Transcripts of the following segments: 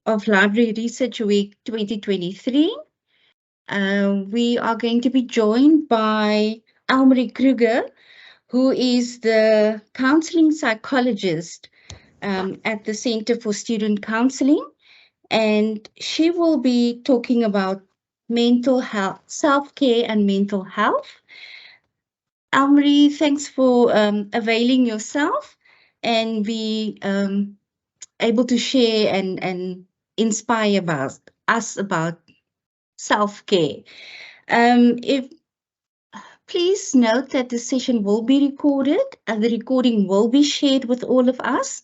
of Library Research Week 2023. We are going to be joined by Elmarie Kruger, who is the counseling psychologist at the Center for Student Counseling, and she will be talking about mental health, self-care and mental health. Elmarie, thanks for availing yourself and be able to share and inspire us about self-care. If please note that the session will be recorded and the recording will be shared with all of us.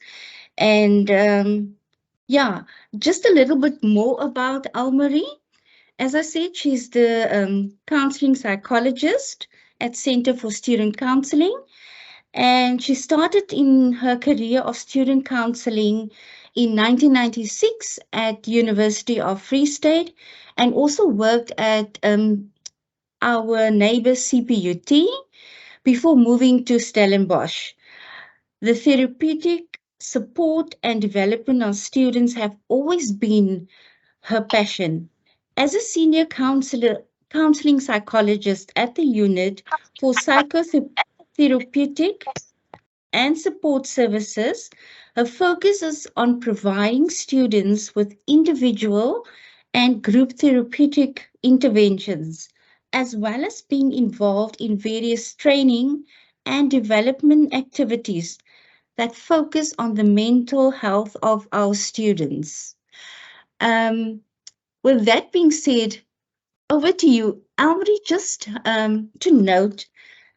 And yeah, just a little bit more about Elmarie. As I said, she's the counseling psychologist at Center for Student Counseling. And she started in her career of student counseling in 1996 at University of Free State, and also worked at our neighbor CPUT before moving to Stellenbosch. The therapeutic support and development of students have always been her passion. As a senior counseling psychologist at the unit for psychotherapeutic and support services, her focus is on providing students with individual and group therapeutic interventions, as well as being involved in various training and development activities that focus on the mental health of our students. With that being said, over to you, Elmarie, just to note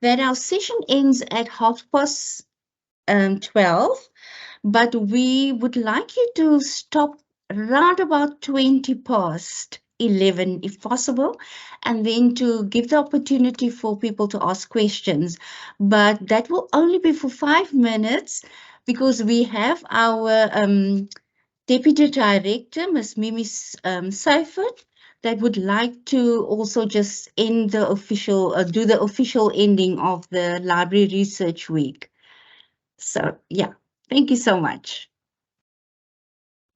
that our session ends at 12:30, but we would like you to stop round about 11:20, if possible, and then to give the opportunity for people to ask questions. But that will only be for 5 minutes because we have our Deputy Director, Ms. Mimi Seifert, that would like to also just end the official, do the official ending of the Library Research Week. So, yeah, thank you so much.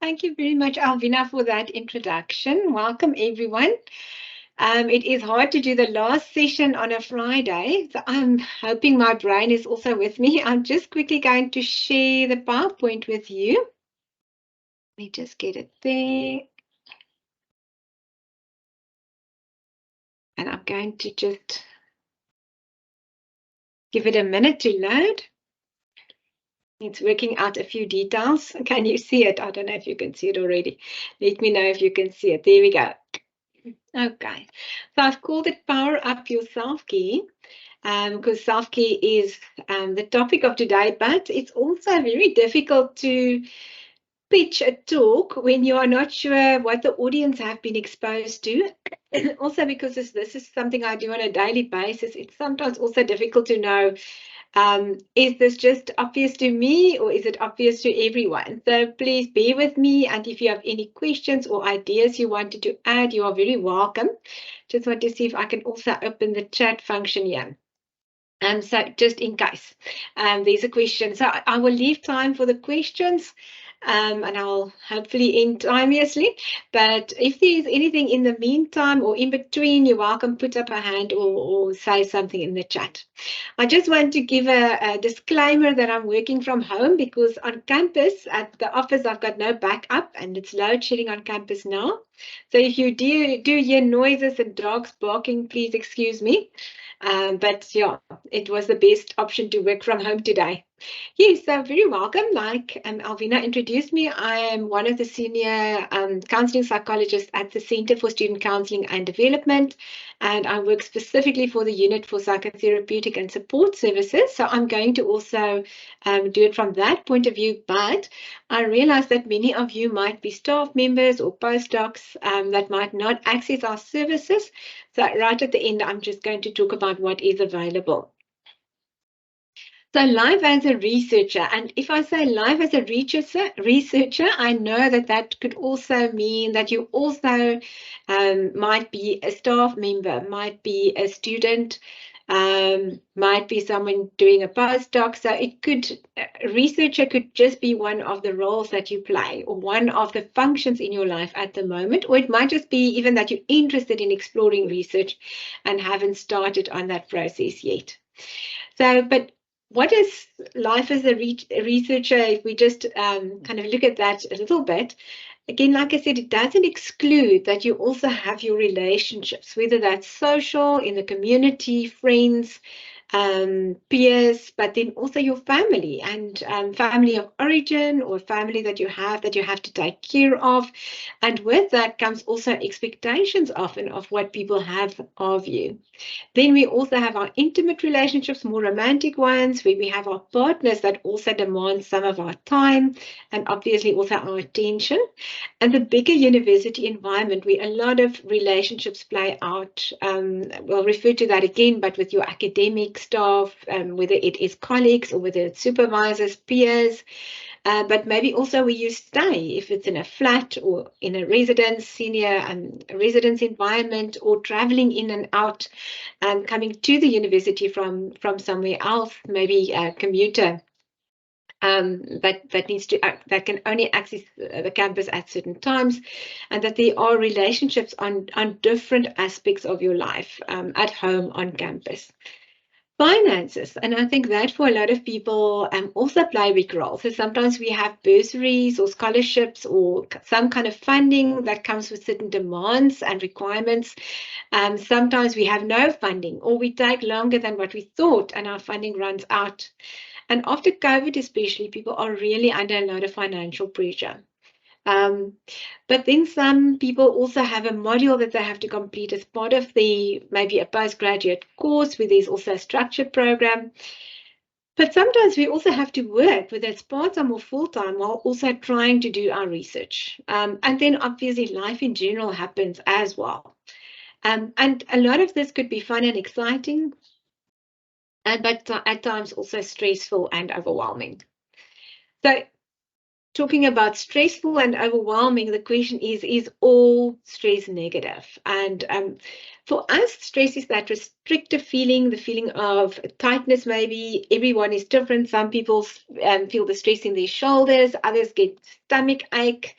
Thank you very much, Alvina, for that introduction. Welcome, everyone. It is hard to do the last session on a Friday, so I'm hoping my brain is also with me. I'm just quickly going to share the PowerPoint with you. Let me just get it there. And I'm going to just give it a minute to load. It's working out a few details. Can you see it? I don't know if you can see it already. Let me know if you can see it. There we go. Okay, so I've called it Power Up Your Self-Care because self-care is the topic of today, but it's also very difficult to pitch a talk when you are not sure what the audience have been exposed to. And also because this is something I do on a daily basis, it's sometimes also difficult to know, is this just obvious to me or is it obvious to everyone? So please bear with me, and if you have any questions or ideas you wanted to add, you are very welcome. Just want to see if I can also open the chat function here. So just in case there's a question. So I will leave time for the questions. And I'll hopefully end timelessly. But if there's anything in the meantime or in between, you're welcome to put up a hand or say something in the chat. I just want to give a disclaimer that I'm working from home because on campus at the office, I've got no backup and it's load shedding on campus now. So if you do hear noises and dogs barking, please excuse me. But yeah, it was the best option to work from home today. Yes, so very welcome. Like Alvina introduced me, I am one of the senior counseling psychologists at the Center for Student Counseling and Development, and I work specifically for the Unit for Psychotherapeutic and Support Services. So I'm going to also do it from that point of view, but I realize that many of you might be staff members or postdocs that might not access our services. So right at the end, I'm just going to talk about what is available. So live as a researcher, and if I say live as a researcher, I know that could also mean that you also might be a staff member, might be a student, might be someone doing a postdoc. So it could, a researcher could just be one of the roles that you play or one of the functions in your life at the moment, or it might just be even that you're interested in exploring research and haven't started on that process yet. So, but what is life as a researcher, if we just kind of look at that a little bit? Again, like I said, it doesn't exclude that you also have your relationships, whether that's social, in the community, friends, peers, but then also your family and family of origin or family that you have to take care of. And with that comes also expectations often of what people have of you. Then we also have our intimate relationships, more romantic ones, where we have our partners that also demand some of our time and obviously also our attention. And the bigger university environment where a lot of relationships play out, we'll refer to that again, but with your academic staff, whether it is colleagues or whether it's supervisors, peers, but maybe also where you stay, if it's in a flat or in a residence, senior residence environment, or traveling in and out, coming to the university from somewhere else, maybe a commuter. That can only access the campus at certain times, and that there are relationships on different aspects of your life, at home, on campus. Finances, and I think that for a lot of people also play a big role. So sometimes we have bursaries or scholarships or some kind of funding that comes with certain demands and requirements. Sometimes we have no funding, or we take longer than what we thought and our funding runs out. And after COVID especially, people are really under a lot of financial pressure. But then some people also have a module that they have to complete as part of maybe a postgraduate course where there's also a structured program. But sometimes we also have to work, whether it's part-time or full-time, while also trying to do our research. And then obviously life in general happens as well. And a lot of this could be fun and exciting, but at times also stressful and overwhelming. So talking about stressful and overwhelming, the question is all stress negative? And for us, stress is that restrictive feeling, the feeling of tightness maybe. Everyone is different. Some people feel the stress in their shoulders, others get stomach ache.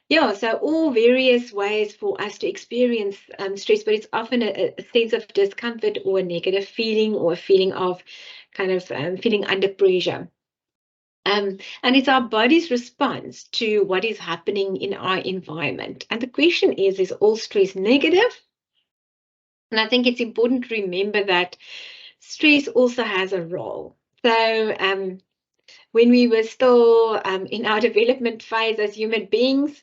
Yeah, so all various ways for us to experience stress, but it's often a sense of discomfort or a negative feeling, or a feeling of kind of feeling under pressure. And it's our body's response to what is happening in our environment. And the question is all stress negative? And I think it's important to remember that stress also has a role. So when we were still in our development phase as human beings,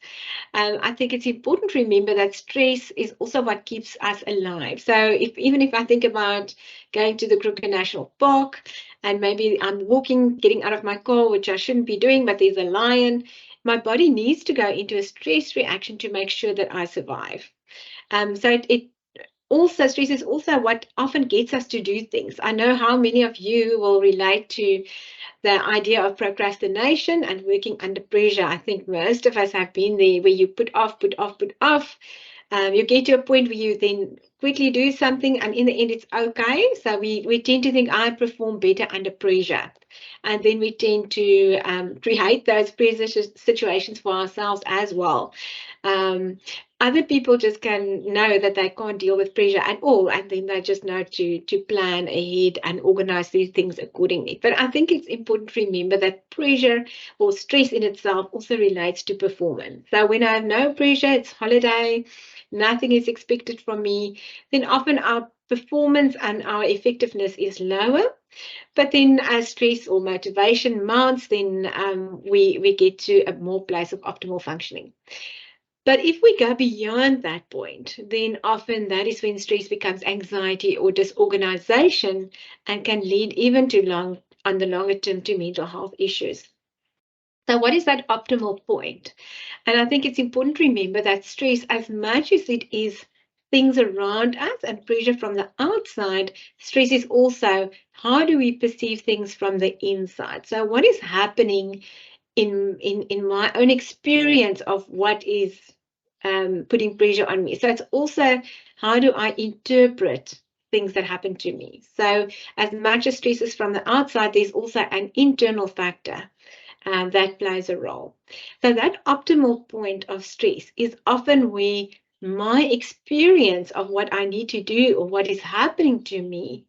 I think it's important to remember that stress is also what keeps us alive. So even if I think about going to the Kruger National Park, and maybe I'm walking, getting out of my car, which I shouldn't be doing, but there's a lion, my body needs to go into a stress reaction to make sure that I survive. So stress is also what often gets us to do things. I know how many of you will relate to the idea of procrastination and working under pressure. I think most of us have been there, where you put off. You get to a point where you then quickly do something, and in the end it's okay. So we tend to think I perform better under pressure. And then we tend to create those pressure situations for ourselves as well. Other people just can know that they can't deal with pressure at all, and then they just know to plan ahead and organize these things accordingly. But I think it's important to remember that pressure or stress in itself also relates to performance. So when I have no pressure, it's holiday, nothing is expected from me, then often our performance and our effectiveness is lower. But then as stress or motivation mounts, then we get to a more place of optimal functioning. But if we go beyond that point, then often that is when stress becomes anxiety or disorganization, and can lead even to on the longer term to mental health issues. So what is that optimal point? And I think it's important to remember that stress, as much as it is things around us and pressure from the outside, stress is also how do we perceive things from the inside. So what is happening in my own experience of what is putting pressure on me. So it's also how do I interpret things that happen to me. So as much as stress is from the outside, there's also an internal factor that plays a role. So that optimal point of stress is often where my experience of what I need to do or what is happening to me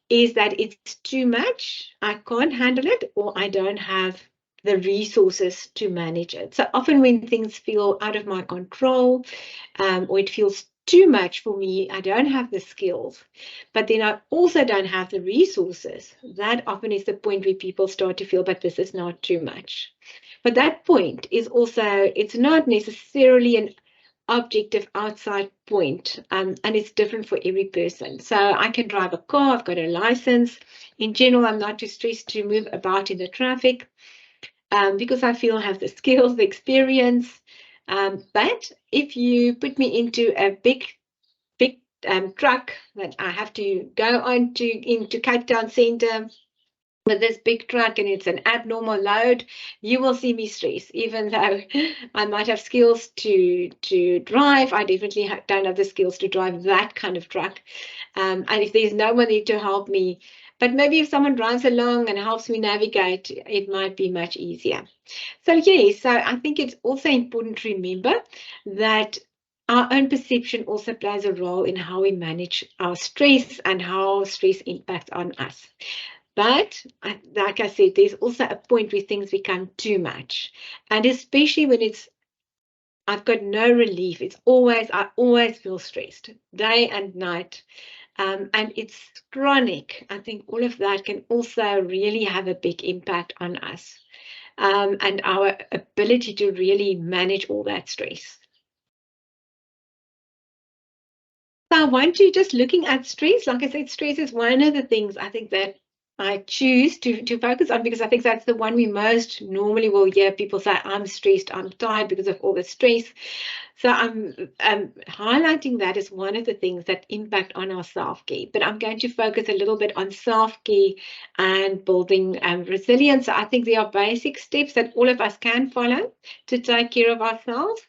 is that it's too much, I can't handle it, or I don't have the resources to manage it. So often when things feel out of my control, or it feels too much for me, I don't have the skills, but then I also don't have the resources. That often is the point where people start to feel, but this is not too much. But that point is also, it's not necessarily an objective outside point, and it's different for every person. So I can drive a car, I've got a license. In general, I'm not too stressed to move about in the traffic because I feel I have the skills, the experience. But if you put me into a big truck that I have to go on into Cape Town Centre with this big truck and it's an abnormal load, you will see me stress. Even though I might have skills to drive, I definitely don't have the skills to drive that kind of truck. And if there's no one there to help me, but maybe if someone drives along and helps me navigate, it might be much easier. So yes, so I think it's also important to remember that our own perception also plays a role in how we manage our stress and how stress impacts on us. But like I said, there's also a point where things become too much. And especially when I've got no relief. I always feel stressed, day and night. And it's chronic. I think all of that can also really have a big impact on us and our ability to really manage all that stress. So I want you just looking at stress. Like I said, stress is one of the things I think that I choose to focus on because I think that's the one we most normally will hear people say, I'm stressed, I'm tired because of all the stress. So I'm highlighting that as one of the things that impact on our self-care. But I'm going to focus a little bit on self-care and building resilience. So I think there are basic steps that all of us can follow to take care of ourselves.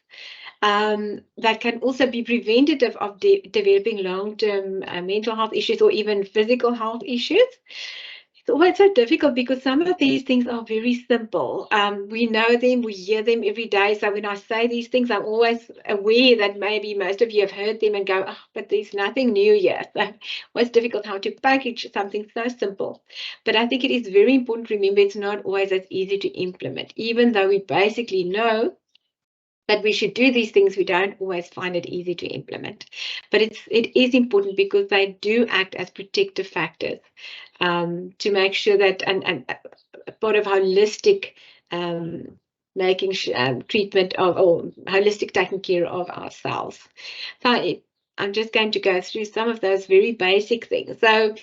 That can also be preventative of developing long-term mental health issues or even physical health issues. It's always so difficult because some of these things are very simple. We know them, we hear them every day. So when I say these things, I'm always aware that maybe most of you have heard them and go, oh, but there's nothing new here. So it's difficult how to package something so simple. But I think it is very important to remember it's not always as easy to implement, even though we basically know that we should do these things, we don't always find it easy to implement. But it is important because they do act as protective factors to make sure that, and part of holistic making treatment of, or holistic taking care of ourselves. So I'm just going to go through some of those very basic things. So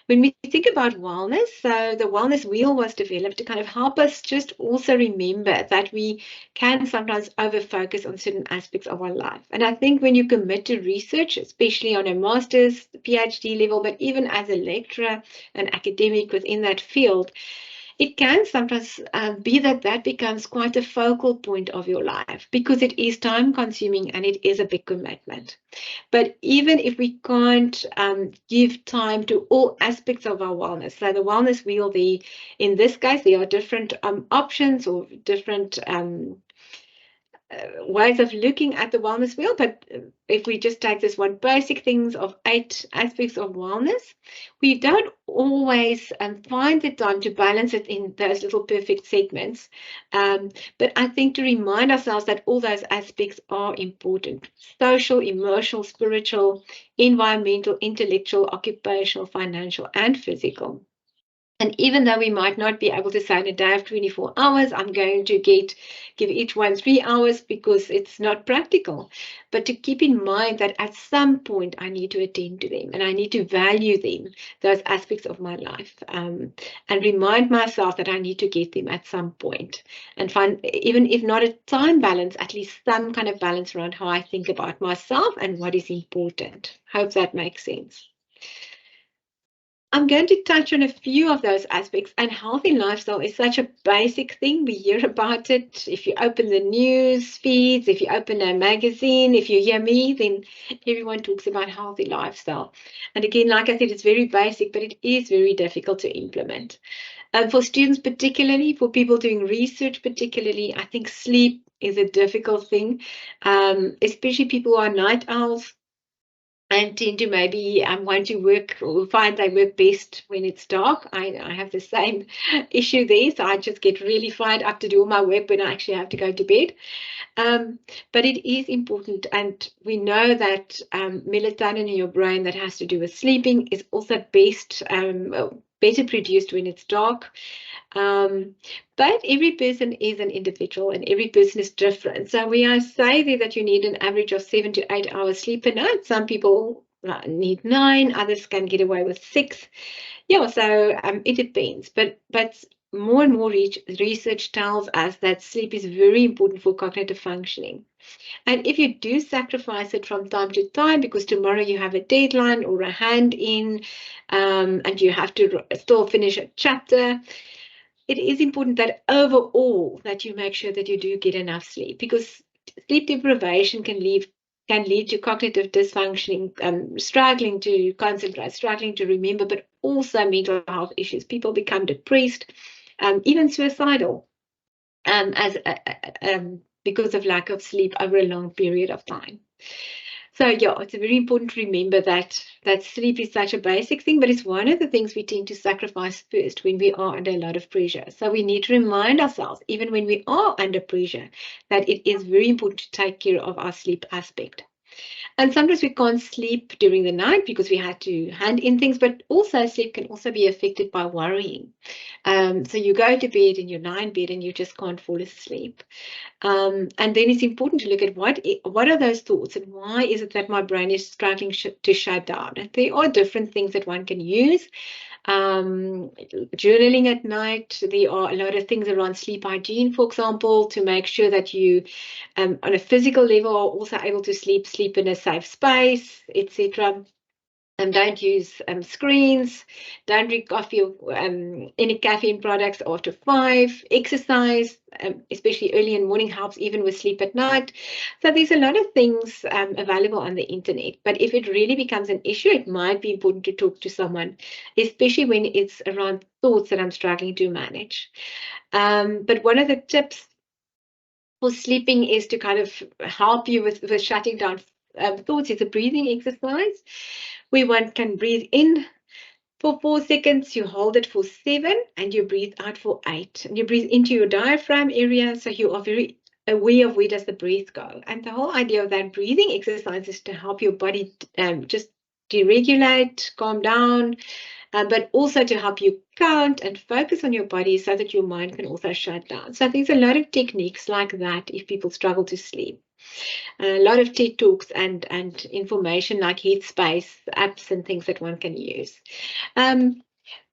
when we think about wellness, so the wellness wheel was developed to kind of help us just also remember that we can sometimes over-focus on certain aspects of our life. And I think when you commit to research, especially on a master's, PhD level, but even as a lecturer, an academic within that field, it can sometimes be that becomes quite a focal point of your life because it is time consuming and it is a big commitment. But even if we can't give time to all aspects of our wellness, so the wellness wheel, in this case, there are different options or different ways of looking at the wellness wheel. But if we just take this one basic things of 8 aspects of wellness, we don't always find the time to balance it in those little perfect segments. But I think to remind ourselves that all those aspects are important: social, emotional, spiritual, environmental, intellectual, occupational, financial, and physical. And even though we might not be able to say in a day of 24 hours, I'm going to give each one 3 hours because it's not practical. But to keep in mind that at some point I need to attend to them and I need to value them, those aspects of my life, and remind myself that I need to get them at some point and find, even if not a time balance, at least some kind of balance around how I think about myself and what is important. Hope that makes sense. I'm going to touch on a few of those aspects, and healthy lifestyle is such a basic thing. We hear about it. If you open the news feeds, if you open a magazine, if you hear me, then everyone talks about healthy lifestyle. And again, like I said, it's very basic, but it is very difficult to implement. For students particularly, for people doing research particularly, I think sleep is a difficult thing, especially people who are night owls and tend to maybe want to work or find they work best when it's dark. I have the same issue there, so I just get really fired up to do all my work when I actually have to go to bed. But it is important, and we know that melatonin in your brain that has to do with sleeping is also better produced when it's dark. But every person is an individual and every person is different. So we are saying that you need an average of 7 to 8 hours sleep a night. Some people need 9, others can get away with 6. Yeah, so it depends. But more and more research tells us that sleep is very important for cognitive functioning. And if you do sacrifice it from time to time, because tomorrow you have a deadline or a hand-in, and you have to still finish a chapter, it is important that overall that you make sure that you do get enough sleep, because sleep deprivation can lead to cognitive dysfunction, struggling to concentrate, struggling to remember, but also mental health issues. People become depressed, even suicidal, because of lack of sleep over a long period of time. So yeah, it's very important to remember that sleep is such a basic thing, but it's one of the things we tend to sacrifice first when we are under a lot of pressure. So we need to remind ourselves, even when we are under pressure, that it is very important to take care of our sleep aspect. And sometimes we can't sleep during the night because we had to hand in things, but also sleep can also be affected by worrying. So you go to bed and you lie in bed and you just can't fall asleep. And then it's important to look at what are those thoughts and why is it that my brain is struggling to shut down. And there are different things that one can use. Journaling at night. There are a lot of things around sleep hygiene, for example, to make sure that you, on a physical level, are also able to sleep in a safe space, etc. Don't use screens, don't drink coffee or any caffeine products after 5, exercise, especially early in the morning, helps even with sleep at night. So there's a lot of things available on the internet, but if it really becomes an issue, it might be important to talk to someone, especially when it's around thoughts that I'm struggling to manage. But one of the tips for sleeping is to kind of help you with shutting down thoughts. It's a breathing exercise where one can breathe in for 4 seconds, you hold it for 7, and you breathe out for 8. And you breathe into your diaphragm area, so you are very aware of where does the breath go. And the whole idea of that breathing exercise is to help your body just deregulate, calm down, but also to help you count and focus on your body so that your mind can also shut down. So there's a lot of techniques like that if people struggle to sleep. A lot of TED Talks and information like Headspace, apps and things that one can use.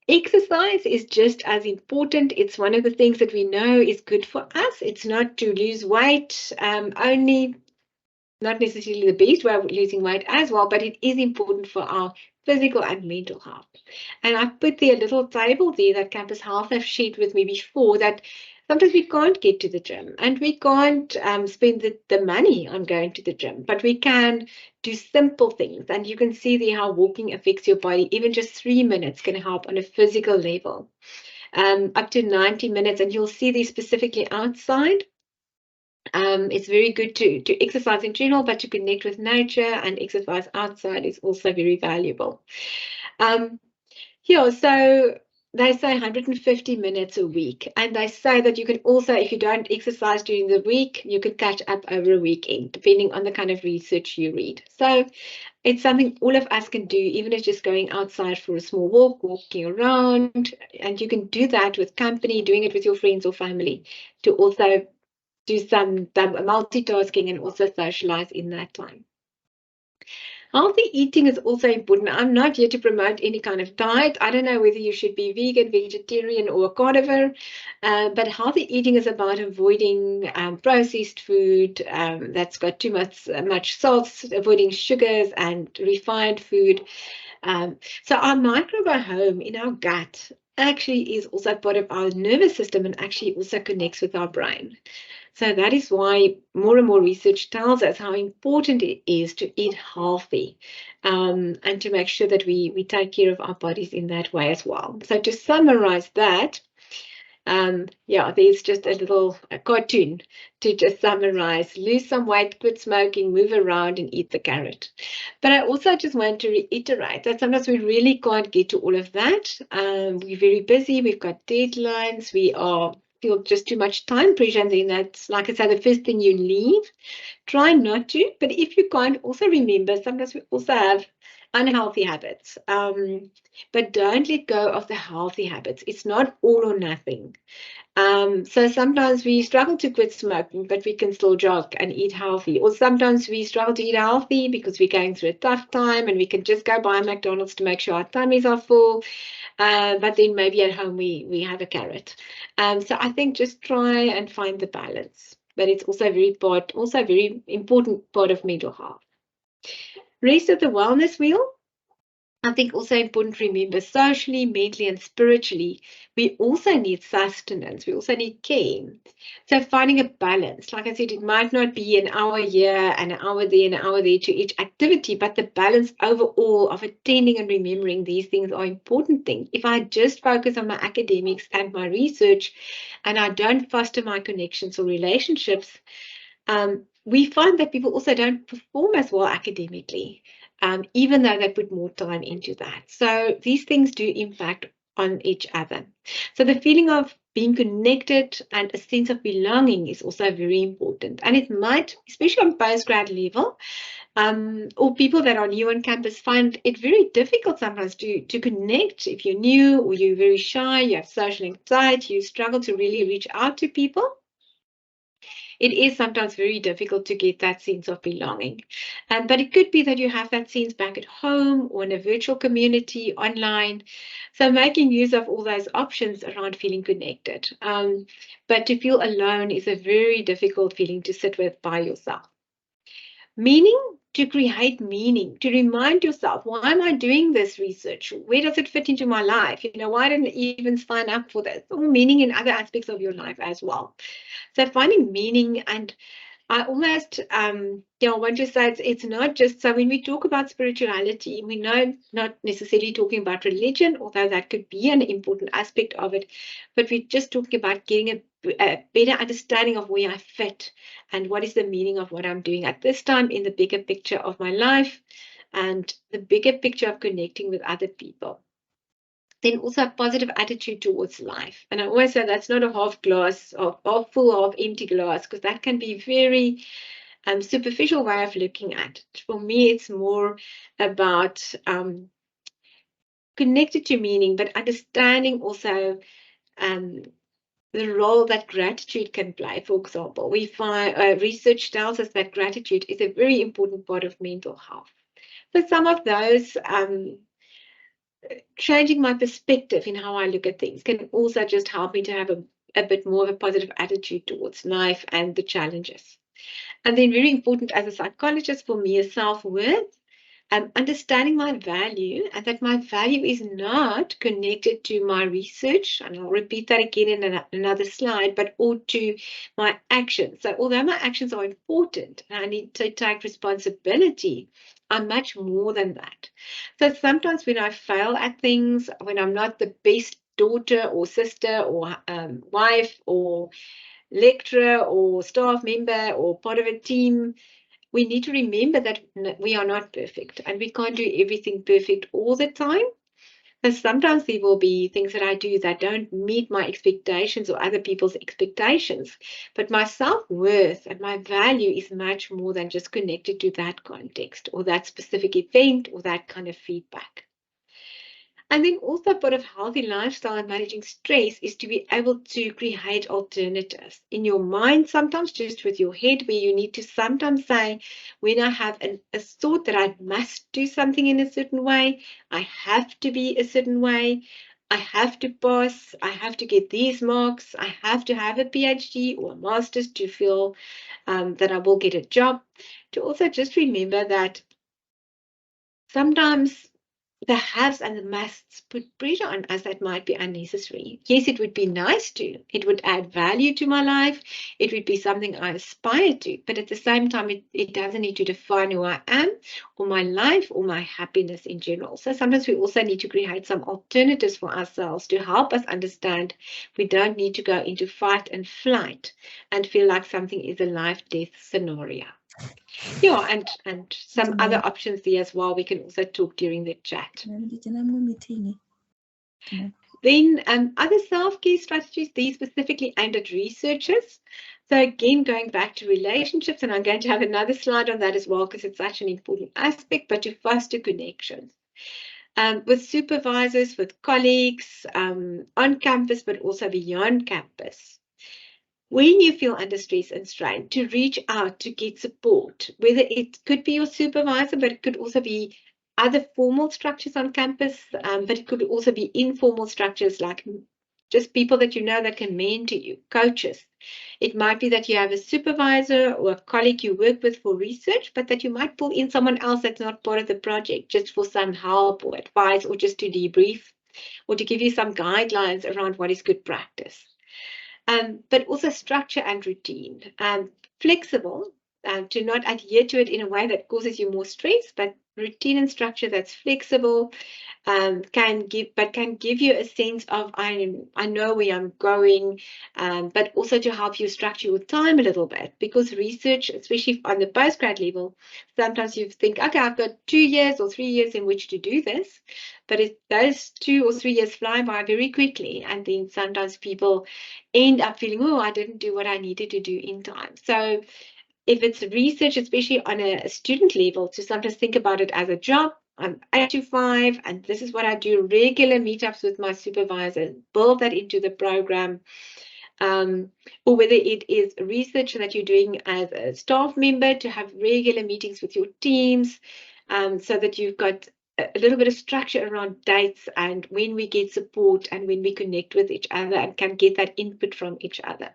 Exercise is just as important. It's one of the things that we know is good for us. It's not to lose weight only, not necessarily the best way of losing weight as well, but it is important for our physical and mental health. And I've put there a little table there that Campus Health have shared with me before, that sometimes we can't get to the gym and we can't spend the money on going to the gym, but we can do simple things. And you can see there how walking affects your body. Even just 3 minutes can help on a physical level, up to 90 minutes. And you'll see these specifically outside. It's very good to exercise in general, but to connect with nature and exercise outside is also very valuable. Yeah, so they say 150 minutes a week, and they say that you can also, if you don't exercise during the week, you can catch up over a weekend, depending on the kind of research you read. So it's something all of us can do, even if just going outside for a small walk, walking around, and you can do that with company, doing it with your friends or family, to also do some multitasking and also socialize in that time. Healthy eating is also important. I'm not here to promote any kind of diet. I don't know whether you should be vegan, vegetarian, or a carnivore, but healthy eating is about avoiding processed food that's got too much salt, avoiding sugars and refined food. So our microbiome in our gut actually is also part of our nervous system and actually also connects with our brain. So that is why more and more research tells us how important it is to eat healthy, and to make sure that we take care of our bodies in that way as well. So to summarize that, yeah, there's just a cartoon to just summarize: lose some weight, quit smoking, move around, and eat the carrot. But I also just want to reiterate that sometimes we really can't get to all of that. We're very busy, we've got deadlines, we feel just too much time pressure, and then that's, like I said, the first thing you leave. Try not to, but if you can't, also remember sometimes we also have unhealthy habits. But don't let go of the healthy habits. It's not all or nothing. So sometimes we struggle to quit smoking, but we can still jog and eat healthy. Or sometimes we struggle to eat healthy because we're going through a tough time and we can just go buy McDonald's to make sure our tummies are full. But then maybe at home we have a carrot. So I think just try and find the balance. But it's also a very important part of mental health. Rest of the wellness wheel. I think also important to remember, socially, mentally, and spiritually, we also need sustenance. We also need care. So finding a balance, like I said, it might not be an hour here, an hour there, an hour there to each activity, but the balance overall of attending and remembering these things are important things. If I just focus on my academics and my research, and I don't foster my connections or relationships, we find that people also don't perform as well academically, even though they put more time into that. So these things do impact on each other. So the feeling of being connected and a sense of belonging is also very important. And it might, especially on postgrad level, or people that are new on campus, find it very difficult sometimes to connect. If you're new or you're very shy, you have social anxiety, you struggle to really reach out to people, it is sometimes very difficult to get that sense of belonging. But it could be that you have that sense back at home or in a virtual community online. So making use of all those options around feeling connected. But to feel alone is a very difficult feeling to sit with by yourself. Meaning, to create meaning, to remind yourself, why am I doing this research? Where does it fit into my life? Why didn't I even sign up for this? Or meaning in other aspects of your life as well. So finding meaning, and I almost want to say it's not just, so when we talk about spirituality, we know not necessarily talking about religion, although that could be an important aspect of it, but we're just talking about getting a better understanding of where I fit and what is the meaning of what I'm doing at this time in the bigger picture of my life and the bigger picture of connecting with other people. Then also a positive attitude towards life. And I always say that's not a half glass, or half full, half empty glass, because that can be very superficial way of looking at it. For me, it's more about connected to meaning, but understanding also the role that gratitude can play. For example, we find research tells us that gratitude is a very important part of mental health. So some of those changing my perspective in how I look at things can also just help me to have a bit more of a positive attitude towards life and the challenges. And then very important as a psychologist for me is self-worth, understanding my value, and that my value is not connected to my research, and I'll repeat that again in another slide, but or to my actions. So although my actions are important and I need to take responsibility, I'm much more than that. So sometimes when I fail at things, when I'm not the best daughter or sister or wife or lecturer or staff member or part of a team, we need to remember that we are not perfect and we can't do everything perfect all the time. And sometimes there will be things that I do that don't meet my expectations or other people's expectations. But my self-worth and my value is much more than just connected to that context or that specific event or that kind of feedback. And then also part of healthy lifestyle and managing stress is to be able to create alternatives in your mind, sometimes just with your head, where you need to sometimes say, when I have a thought that I must do something in a certain way, I have to be a certain way, I have to pass, I have to get these marks, I have to have a PhD or a master's to feel that I will get a job. To also just remember that sometimes the haves and the musts put pressure on us that might be unnecessary. Yes, it would be nice to. It would add value to my life. It would be something I aspire to. But at the same time, it doesn't need to define who I am or my life or my happiness in general. So sometimes we also need to create some alternatives for ourselves to help us understand we don't need to go into fight and flight and feel like something is a life-death scenario. Yeah, and some other options there as well. We can also talk during the chat. Then other self-care strategies, these specifically aimed at researchers. So again, going back to relationships, and I'm going to have another slide on that as well because it's such an important aspect, but to foster connections. With supervisors, with colleagues, on campus, but also beyond campus. When you feel under stress and strain, to reach out to get support, whether it could be your supervisor, but it could also be other formal structures on campus, but it could also be informal structures like just people that you know that can mentor you, coaches. It might be that you have a supervisor or a colleague you work with for research, but that you might pull in someone else that's not part of the project just for some help or advice or just to debrief or to give you some guidelines around what is good practice. But also structure and routine. Flexible, to not adhere to it in a way that causes you more stress, but routine and structure that's flexible, can give you a sense of I know where I'm going, but also to help you structure your time a little bit, because research, especially on the postgrad level, sometimes you think, okay, I've got 2 years or 3 years in which to do this, but those 2 or 3 years fly by very quickly, and then sometimes people end up feeling, oh, I didn't do what I needed to do in time. So if it's research, especially on a student level, to sometimes think about it as a job. I'm 8 to 5, and this is what I do, regular meetups with my supervisor, build that into the program. Or whether it is research that you're doing as a staff member, to have regular meetings with your teams, so that you've got a little bit of structure around dates and when we get support and when we connect with each other and can get that input from each other.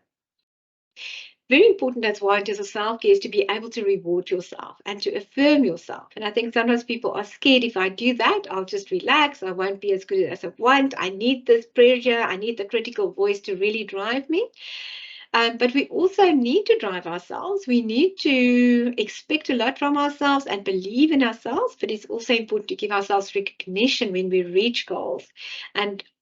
Very important as well in terms of self-care is to be able to reward yourself and to affirm yourself. And I think sometimes people are scared, if I do that, I'll just relax. I won't be as good as I want. I need this pressure. I need the critical voice to really drive me. But we also need to drive ourselves. We need to expect a lot from ourselves and believe in ourselves. But it's also important to give ourselves recognition when we reach goals,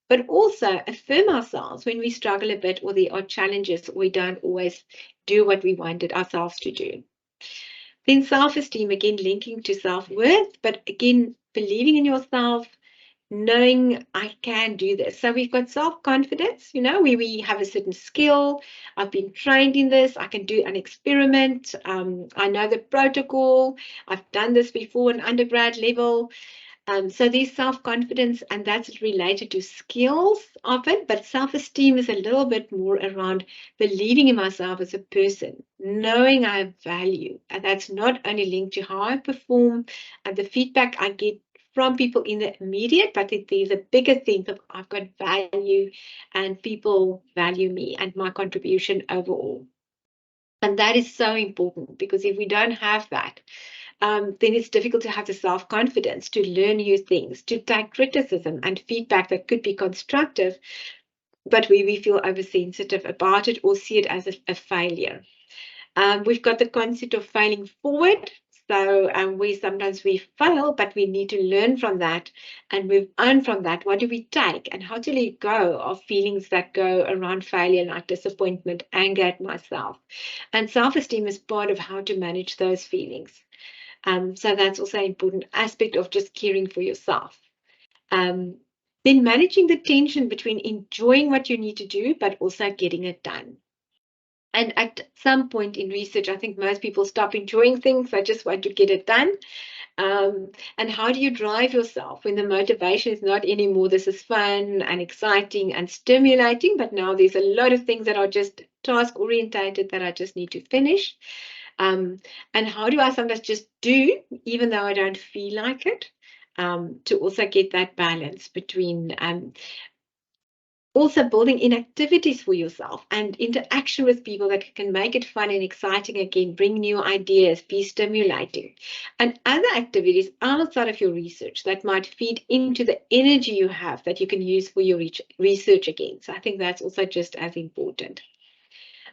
but also affirm ourselves when we struggle a bit or there are challenges or we don't always do what we wanted ourselves to do. Then self-esteem, again, linking to self-worth, but again, believing in yourself, knowing I can do this. So we've got self-confidence, where we have a certain skill. I've been trained in this. I can do an experiment. I know the protocol. I've done this before in undergrad level. So there's self-confidence, and that's related to skills of it, but self-esteem is a little bit more around believing in myself as a person, knowing I have value, and that's not only linked to how I perform and the feedback I get from people in the immediate, but there's a bigger sense of I've got value and people value me and my contribution overall. And that is so important, because if we don't have that, then it's difficult to have the self-confidence to learn new things, to take criticism and feedback that could be constructive, but we feel oversensitive about it or see it as a failure. We've got the concept of failing forward. So sometimes we fail, but we need to learn from that and move on from that. What do we take, and how to let go of feelings that go around failure, like disappointment, anger at myself? And self-esteem is part of how to manage those feelings. So that's also an important aspect of just caring for yourself. Then managing the tension between enjoying what you need to do, but also getting it done. And at some point in research, I think most people stop enjoying things. I just want to get it done. And how do you drive yourself when the motivation is not anymore, this is fun and exciting and stimulating, but now there's a lot of things that are just task orientated that I just need to finish. And how do I sometimes just do, even though I don't feel like it, to also get that balance between Also building in activities for yourself and interaction with people that can make it fun and exciting again, bring new ideas, be stimulating. And other activities outside of your research that might feed into the energy you have that you can use for your research again. So I think that's also just as important.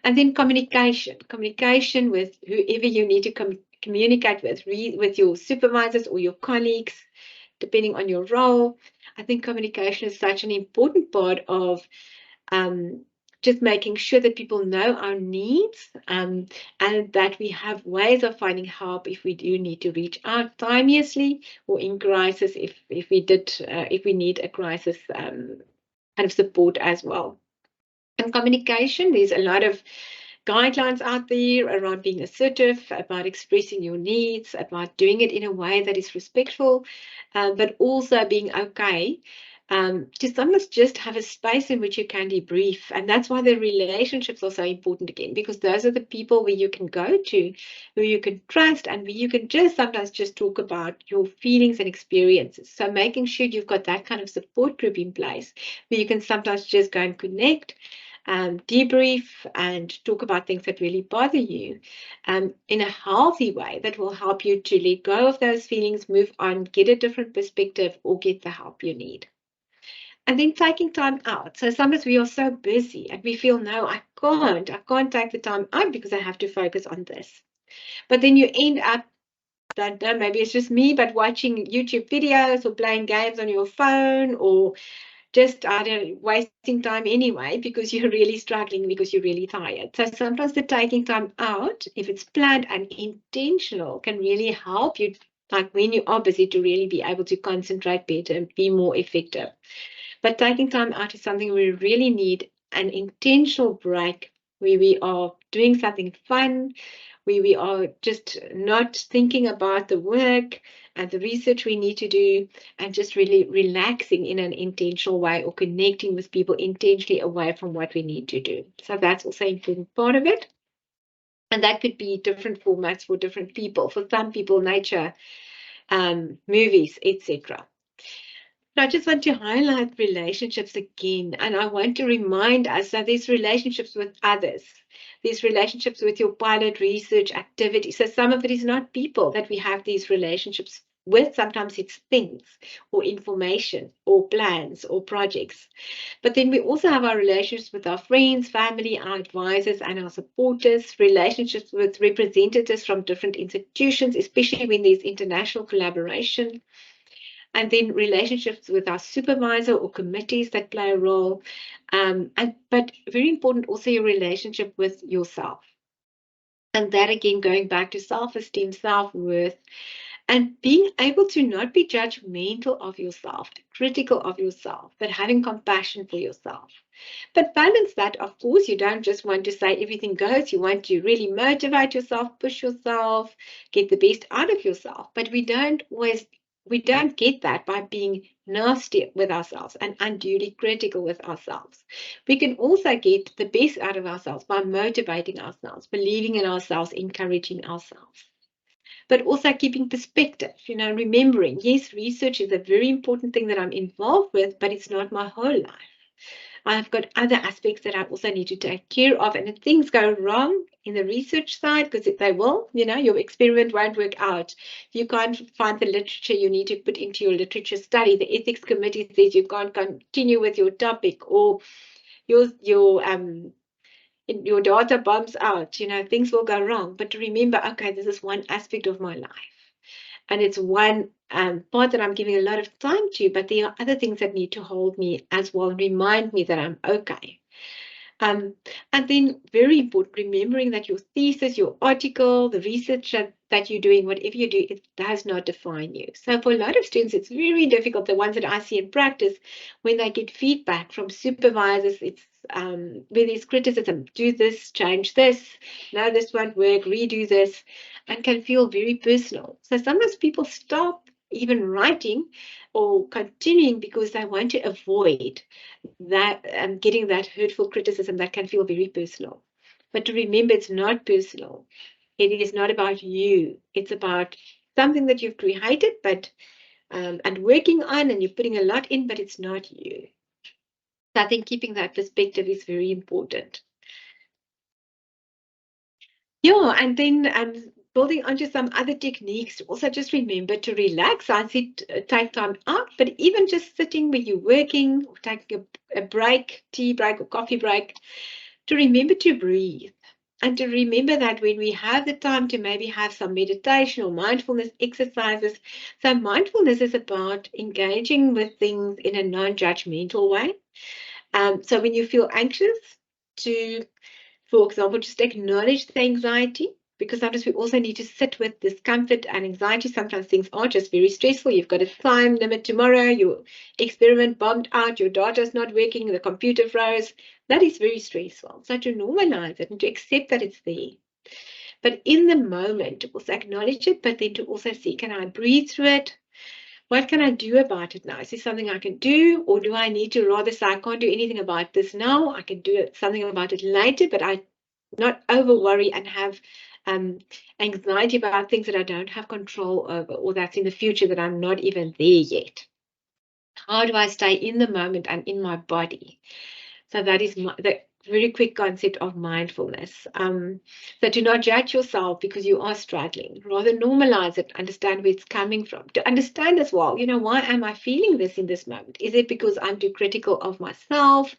And then communication with whoever you need to communicate with your supervisors or your colleagues, depending on your role. I think communication is such an important part of just making sure that people know our needs and that we have ways of finding help if we do need to reach out timeously or in crisis if we need a crisis kind of support as well. And communication, there's a lot of guidelines out there around being assertive, about expressing your needs, about doing it in a way that is respectful, but also being okay to sometimes just have a space in which you can debrief. And that's why the relationships are so important again, because those are the people where you can go to, who you can trust, and where you can just sometimes just talk about your feelings and experiences. So making sure you've got that kind of support group in place where you can sometimes just go and connect, debrief and talk about things that really bother you in a healthy way that will help you to let go of those feelings, move on, get a different perspective, or get the help you need. And then taking time out. So sometimes we are so busy and we feel, no, I can't take the time out because I have to focus on this. But then you end up, don't know, maybe it's just me, but watching YouTube videos or playing games on your phone or just wasting time anyway because you're really struggling, because you're really tired. So sometimes the taking time out, if it's planned and intentional, can really help you, like when you are busy, to really be able to concentrate better and be more effective. But taking time out is something we really need, an intentional break where we are doing something fun, where we are just not thinking about the work and the research we need to do, and just really relaxing in an intentional way or connecting with people intentionally away from what we need to do. So that's also an important part of it. And that could be different formats for different people. For some people, nature, movies, etc. I just want to highlight relationships again, and I want to remind us that these relationships with others, these relationships with your pilot research activity. So some of it is not people that we have these relationships with. Sometimes it's things or information or plans or projects. But then we also have our relationships with our friends, family, our advisors, and our supporters, relationships with representatives from different institutions, especially when there's international collaboration. And then relationships with our supervisor or committees that play a role. But very important also your relationship with yourself. And that again, going back to self-esteem, self-worth, and being able to not be judgmental of yourself, critical of yourself, but having compassion for yourself. But balance that, of course, you don't just want to say everything goes. You want to really motivate yourself, push yourself, get the best out of yourself. But we don't get that by being nasty with ourselves and unduly critical with ourselves. We can also get the best out of ourselves by motivating ourselves, believing in ourselves, encouraging ourselves. But also keeping perspective, remembering, yes, research is a very important thing that I'm involved with, but it's not my whole life. I've got other aspects that I also need to take care of. And if things go wrong in the research side, because they will, your experiment won't work out. You can't find the literature you need to put into your literature study. The ethics committee says you can't continue with your topic, or your data bumps out. Things will go wrong. But remember, okay, this is one aspect of my life. And it's one part that I'm giving a lot of time to, but there are other things that need to hold me as well, remind me that I'm okay. And then very important, remembering that your thesis, your article, the research that you're doing, whatever you do, it does not define you. So for a lot of students, it's very difficult, the ones that I see in practice, when they get feedback from supervisors, it's where there's criticism, do this, change this, no, this won't work, redo this, and can feel very personal. So sometimes people stop even writing or continuing because they want to avoid that getting that hurtful criticism that can feel very personal. But to remember, it's not personal. It is not about you. It's about something that you've created, but and working on, and you're putting a lot in, but it's not you. So I think keeping that perspective is very important. Yeah, and then building onto some other techniques, also just remember to relax. I said take time out, but even just sitting when you're working, or taking a break, tea break or coffee break, to remember to breathe. And to remember that when we have the time to maybe have some meditation or mindfulness exercises. So mindfulness is about engaging with things in a non-judgmental way. So when you feel anxious, to, for example, just acknowledge the anxiety, because sometimes we also need to sit with discomfort and anxiety. Sometimes things are just very stressful. You've got a time limit tomorrow, your experiment bombed out, your data's not working, the computer froze. That is very stressful. So to normalize it and to accept that it's there. But in the moment, to also acknowledge it, but then to also see, can I breathe through it? What can I do about it now? Is this something I can do, or do I need to rather say I can't do anything about this now? I can do something about it later, but I not over worry and have anxiety about things that I don't have control over, or that's in the future that I'm not even there yet. How do I stay in the moment and in my body? So that is the very quick concept of mindfulness. So do not judge yourself because you are struggling. Rather normalize it, understand where it's coming from. To understand as well, why am I feeling this in this moment? Is it because I'm too critical of myself?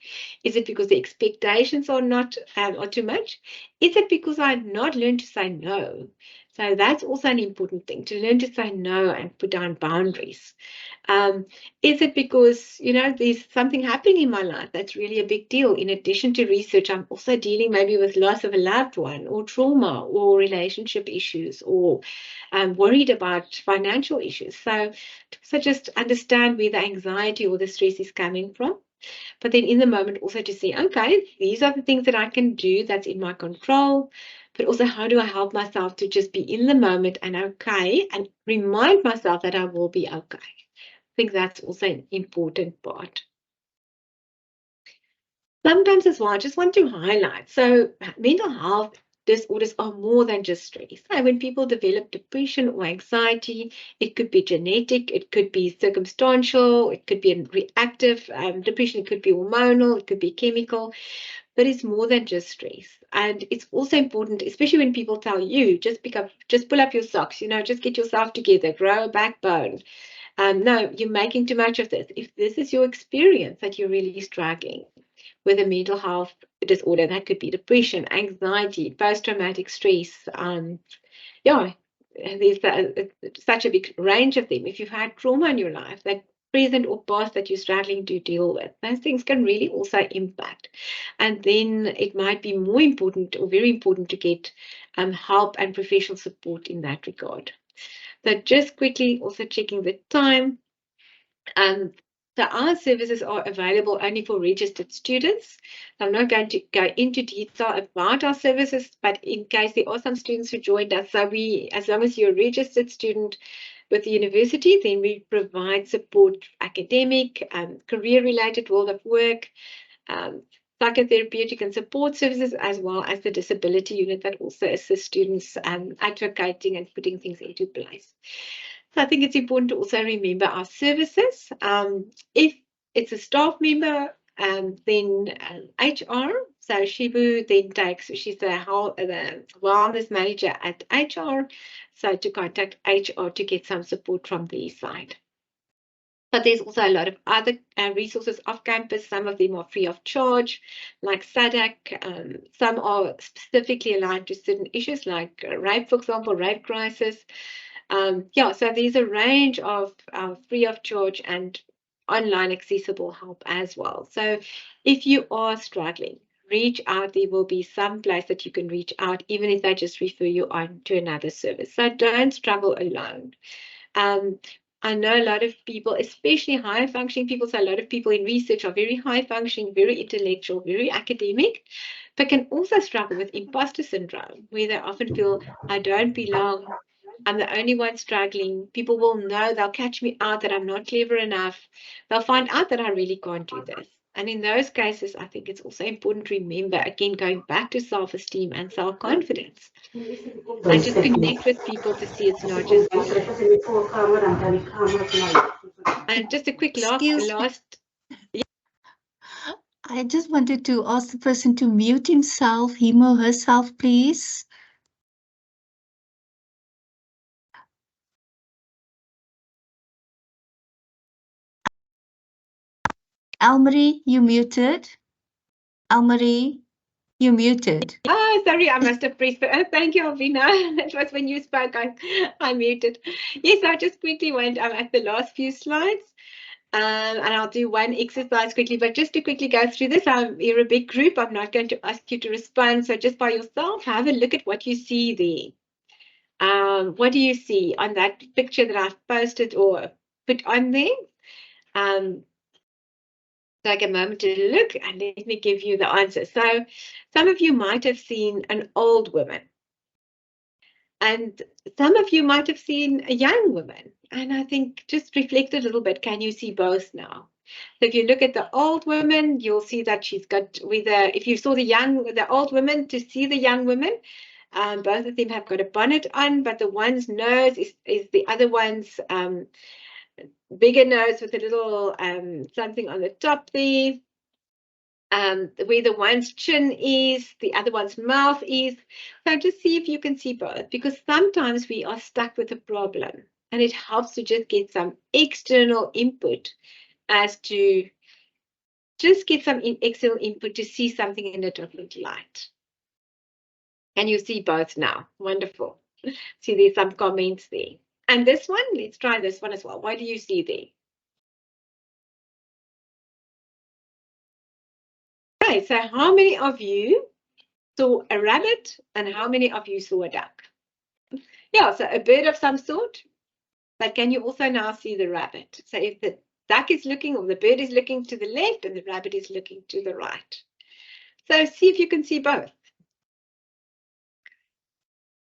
Is it because the expectations are not or too much? Is it because I've not learned to say no? So that's also an important thing, to learn to say no and put down boundaries. Is it because, there's something happening in my life that's really a big deal? In addition to research, I'm also dealing maybe with loss of a loved one, or trauma, or relationship issues, or worried about financial issues. So just understand where the anxiety or the stress is coming from. But then in the moment also to say, okay, these are the things that I can do that's in my control. But also, how do I help myself to just be in the moment and okay, and remind myself that I will be okay? I think that's also an important part. Sometimes as well, I just want to highlight, so mental health disorders are more than just stress. So when people develop depression or anxiety, it could be genetic, it could be circumstantial, it could be a reactive depression, it could be hormonal, it could be chemical, but it's more than just stress. And it's also important, especially when people tell you, just pull up your socks, just get yourself together, grow a backbone. No, you're making too much of this. If this is your experience that you're really struggling with a mental health disorder, that could be depression, anxiety, post-traumatic stress. There's such a big range of them. If you've had trauma in your life, that present or past that you're struggling to deal with, those things can really also impact. And then it might be more important or very important to get help and professional support in that regard. So just quickly also checking the time. So our services are available only for registered students. I'm not going to go into detail about our services, but in case there are some students who joined us, so as long as you're a registered student with the university, then we provide support, academic, career-related, world of work, psychotherapeutic and support services, as well as the disability unit that also assists students advocating and putting things into place. So I think it's important to also remember our services. If it's a staff member, then HR, so Shibu then takes, she's the wellness manager at HR, so to contact HR to get some support from their side. But there's also a lot of other resources off campus. Some of them are free of charge, like SADC. Some are specifically aligned to certain issues like rape, for example, rape crisis. So there's a range of free of charge and online accessible help as well. So if you are struggling, reach out. There will be some place that you can reach out, even if they just refer you on to another service. So don't struggle alone. I know a lot of people, especially high functioning people, so a lot of people in research are very high functioning, very intellectual, very academic, but can also struggle with imposter syndrome, where they often feel, I don't belong, I'm the only one struggling. People will know, they'll catch me out that I'm not clever enough. They'll find out that I really can't do this. And in those cases, I think it's also important to remember, again, going back to self-esteem and self-confidence. And just connect with people to see it's not just you. And just a quick last. I just wanted to ask the person to mute himself, him or herself, please. Elmarie, you muted. Elmarie, you muted. Oh, sorry, I must have pressed. Thank you, Alvina. It was when you spoke, I muted. Yes, I just quickly went at the last few slides. And I'll do one exercise quickly, but just to quickly go through this, you're a big group. I'm not going to ask you to respond. So just by yourself, have a look at what you see there. What do you see on that picture that I've posted or put on there? Take a moment to look and let me give you the answer. So some of you might have seen an old woman. And some of you might have seen a young woman. And I think just reflect a little bit. Can you see both now? So if you look at the old woman, you'll see that she's got if you saw the old woman to see the young woman, both of them have got a bonnet on, but the one's nose is the other one's bigger nose with a little something on the top there. Where the one's chin is, the other one's mouth is. So just see if you can see both, because sometimes we are stuck with a problem and it helps to just get some external input as to just get some external input to see something in a different light. And you see both now. Wonderful. See, there's some comments there. And this one, let's try this one as well. What do you see there? Okay, so how many of you saw a rabbit and how many of you saw a duck? Yeah, so a bird of some sort, but can you also now see the rabbit? So if the duck is looking or the bird is looking to the left and the rabbit is looking to the right. So see if you can see both.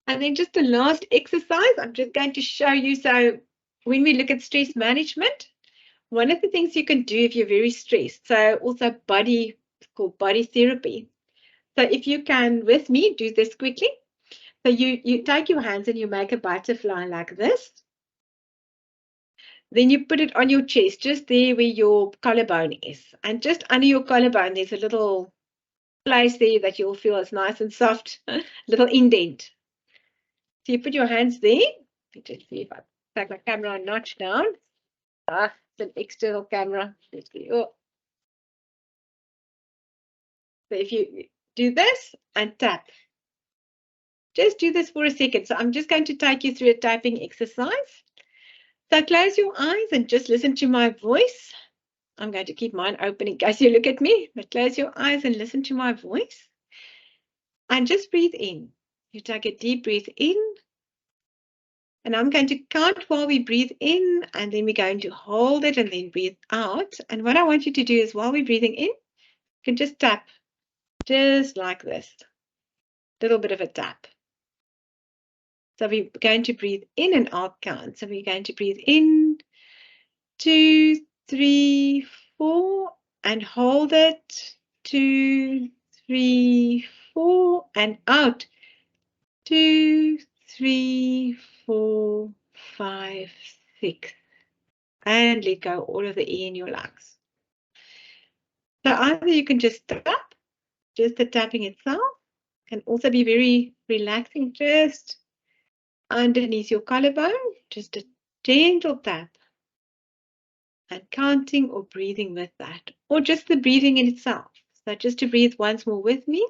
And then just the last exercise, I'm just going to show you. So when we look at stress management, one of the things you can do if you're very stressed, so also it's called body therapy. So if you can, with me, do this quickly. So you take your hands and you make a butterfly like this. Then you put it on your chest, just there where your collarbone is. And just under your collarbone, there's a little place there that you'll feel is nice and soft, little indent. So you put your hands there. Let me just see if I take my camera a notch down. It's an external camera. So if you do this and tap, just do this for a second. So I'm just going to take you through a typing exercise. So close your eyes and just listen to my voice. I'm going to keep mine open in case you look at me, but close your eyes and listen to my voice. And just breathe in. You take a deep breath in. And I'm going to count while we breathe in, and then we're going to hold it and then breathe out. And what I want you to do is while we're breathing in, you can just tap, just like this. Little bit of a tap. So we're going to breathe in and out count. So we're going to breathe in, 2, 3, 4, and hold it. 2, 3, 4, and out. 2, 3, 4, 5, 6. And let go all of the air in your lungs. So either you can just tap, just the tapping itself can also be very relaxing, just underneath your collarbone, just a gentle tap. And counting or breathing with that, or just the breathing in itself. So just to breathe once more with me.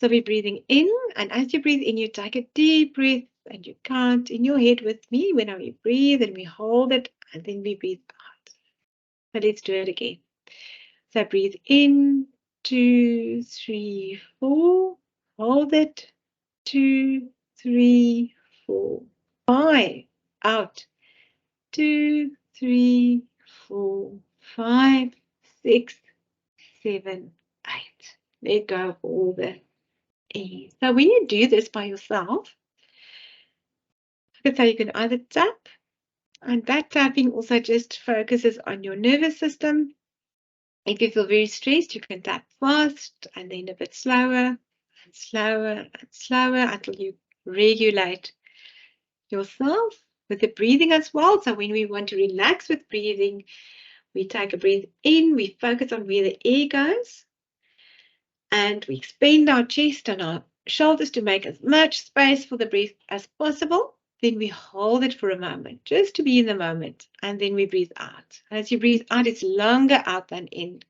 So we're breathing in, and as you breathe in, you take a deep breath and you count in your head with me when we breathe and we hold it, and then we breathe out. So let's do it again. So breathe in, 2, 3, 4, hold it, 2, 3, 4, 5, out, 2, 3, 4, 5, 6, 7, 8. Let go of all the air. So when you do this by yourself, so you can either tap, and that tapping also just focuses on your nervous system. If you feel very stressed, you can tap fast and then a bit slower and slower and slower until you regulate yourself with the breathing as well. So when we want to relax with breathing, We take a breath in, we focus on where the air goes, and we expand our chest and our shoulders to make as much space for the breath as possible. Then we hold it for a moment, just to be in the moment, and then we breathe out. As you breathe out, it's longer out than in,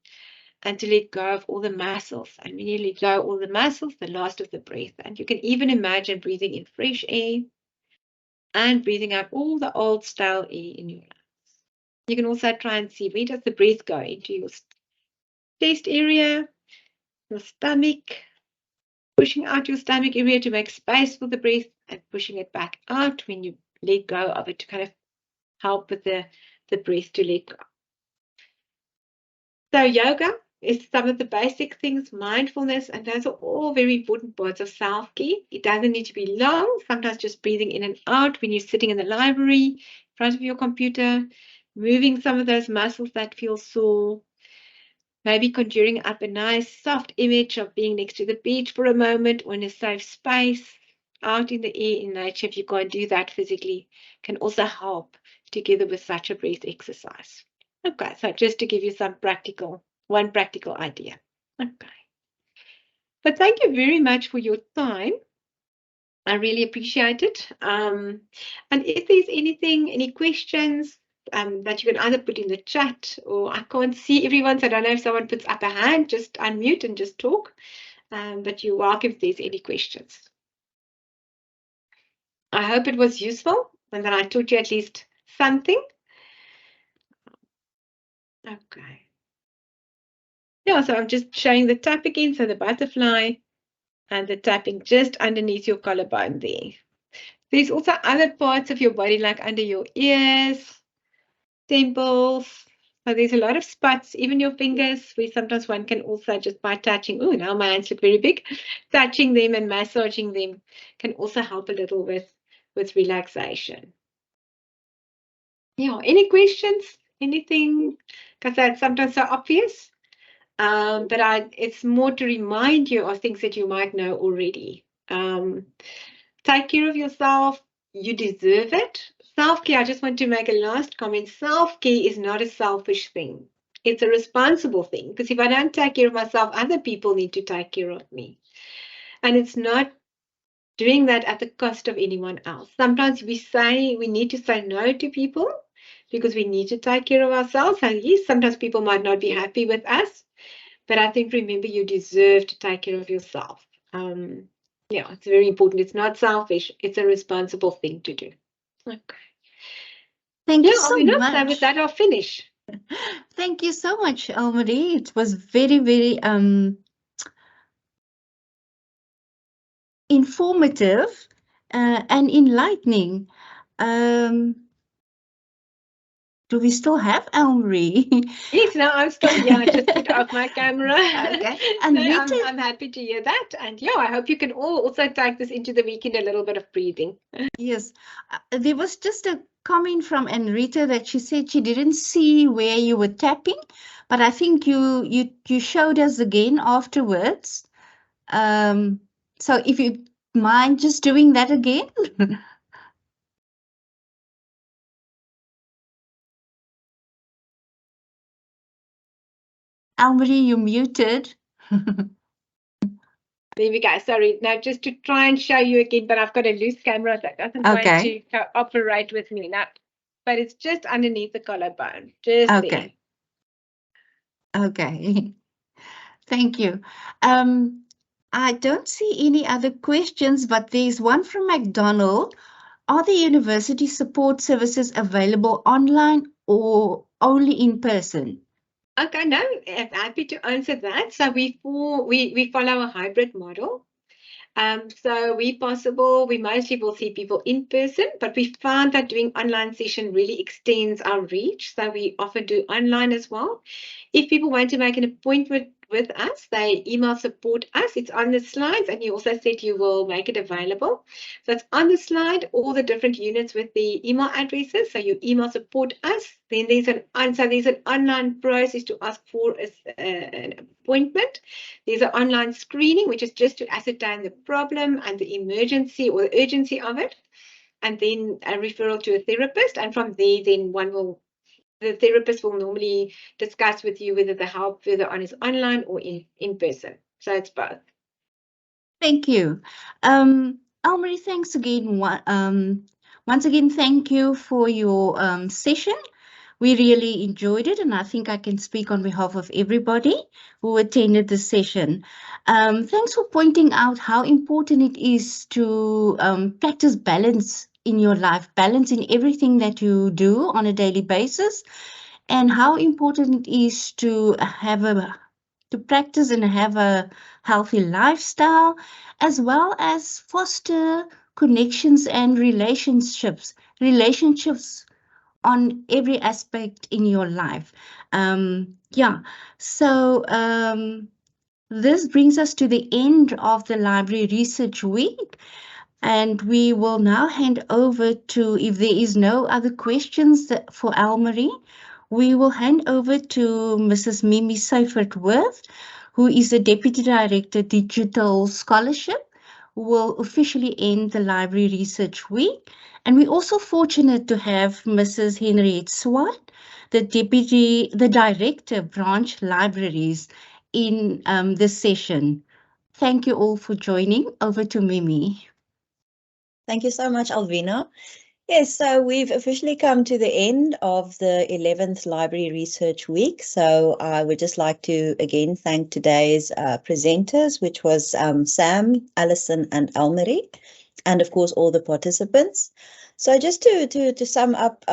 and to let go of all the muscles. And when you let go of all the muscles, the last of the breath. And you can even imagine breathing in fresh air and breathing out all the old stale air in your lungs. You can also try and see where does the breath go into your chest area, your stomach, pushing out your stomach area to make space for the breath and pushing it back out when you let go of it to kind of help with the breath to let go. So yoga is some of the basic things, mindfulness, and those are all very important parts of self-care. It doesn't need to be long. Sometimes just breathing in and out when you're sitting in the library, in front of your computer, moving some of those muscles that feel sore, maybe conjuring up a nice soft image of being next to the beach for a moment or in a safe space, out in the air in nature. If you can't do that physically, can also help together with such a breath exercise. Okay, so just to give you one practical idea. Okay. But thank you very much for your time. I really appreciate it. And if there's any questions that you can either put in the chat, or I can't see everyone, so I don't know if someone puts up a hand, just unmute and just talk. But you're welcome if there's any questions. I hope it was useful and that I taught you at least something. Okay. Yeah, so I'm just showing the tap again, so the butterfly and the tapping just underneath your collarbone there. There's also other parts of your body, like under your ears, temples. So there's a lot of spots, even your fingers, where sometimes one can also just by touching, oh, now my hands look very big, touching them and massaging them can also help a little with relaxation. Yeah, any questions? Anything? Because that's sometimes so obvious. But it's more to remind you of things that you might know already. Take care of yourself. You deserve it. Self-care, I just want to make a last comment. Self-care is not a selfish thing. It's a responsible thing, because if I don't take care of myself, other people need to take care of me. And it's not doing that at the cost of anyone else. Sometimes we need to say no to people because we need to take care of ourselves. And yes, sometimes people might not be happy with us, but I think, remember, you deserve to take care of yourself. Yeah, it's very important. It's not selfish. It's a responsible thing to do. Okay. Thank you so much. So with that, I'll finish. Thank you so much, Elmarie. It was very, very informative and enlightening. Do we still have Elmarie? Yes, no, I'm still here. I just put off my camera. Okay. And so Rita, I'm happy to hear that. And yeah, I hope you can all also take this into the weekend, a little bit of breathing. Yes. There was just a comment from Enrita that she said she didn't see where you were tapping, but I think you showed us again afterwards. So if you mind just doing that again. Elmarie, you muted. There we go. Sorry. Now, just to try and show you again, but I've got a loose camera that doesn't want to cooperate with me now. But it's just underneath the collarbone. Just there. Okay. Thank you. I don't see any other questions, but there's one from McDonald. Are the university support services available online or only in person? Okay, no, I'm happy to answer that. So we follow a hybrid model. So we mostly will see people in person, but we found that doing online session really extends our reach. So we often do online as well. If people want to make an appointment with us, they email support us. It's on the slides, and you also said you will make it available. So it's on the slide, all the different units with the email addresses. So you email support us. Then there's an online process to ask for an appointment. There's an online screening, which is just to ascertain the problem and the emergency or the urgency of it, and then a referral to a therapist. And from there, then one will the therapist will normally discuss with you whether the help further on is online or in person. So it's both. Thank you. Almarie, thanks again. Once again, thank you for your session. We really enjoyed it, and I think I can speak on behalf of everybody who attended the session. Thanks for pointing out how important it is to practice balance in your life, balance in everything that you do on a daily basis, and how important it is to practice and have a healthy lifestyle, as well as foster connections and relationships on every aspect in your life. Yeah, so this brings us to the end of the Library Research Week. And we will now hand over to, if there is no other questions for Almarie, we will hand over to Mrs. Mimi Seifert-Worth, who is the Deputy Director, Digital Scholarship, who will officially end the Library Research Week. And we're also fortunate to have Mrs. Henriette Swart, the Director, Branch Libraries, in this session. Thank you all for joining. Over to Mimi. Thank you so much, Alvina. Yes, so we've officially come to the end of the 11th Library Research Week. So I would just like to again thank today's presenters, which was Sam, Alison, and Almarie, and of course all the participants. So just to sum up,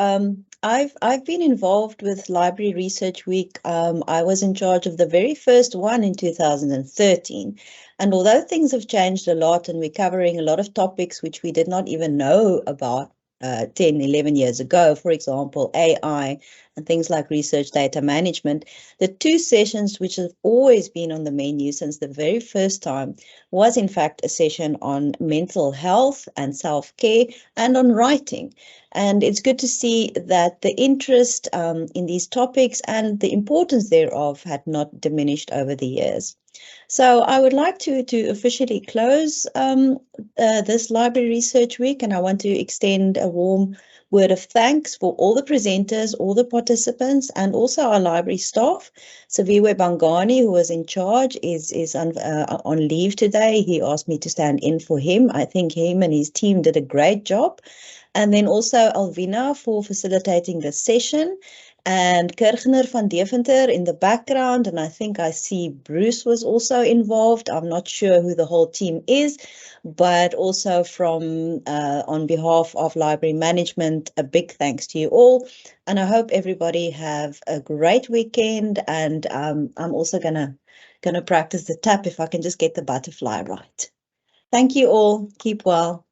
I've been involved with Library Research Week. I was in charge of the very first one in 2013. And although things have changed a lot and we're covering a lot of topics which we did not even know about 10, 11 years ago, for example, AI and things like research data management, the two sessions which have always been on the menu since the very first time was in fact a session on mental health and self-care and on writing. And it's good to see that the interest in these topics and the importance thereof had not diminished over the years. So I would like to officially close this Library Research Week, and I want to extend a warm word of thanks for all the presenters, all the participants, and also our library staff. Saviwe Bangani, who was in charge, is on leave today. He asked me to stand in for him. I think him and his team did a great job. And then also Alvina for facilitating the session, and Kirchner van Deventer in the background. And I think I see Bruce was also involved. I'm not sure who the whole team is, but also from on behalf of library management, a big thanks to you all. And I hope everybody have a great weekend. And I'm also gonna practice the tap if I can just get the butterfly right. Thank you all. Keep well.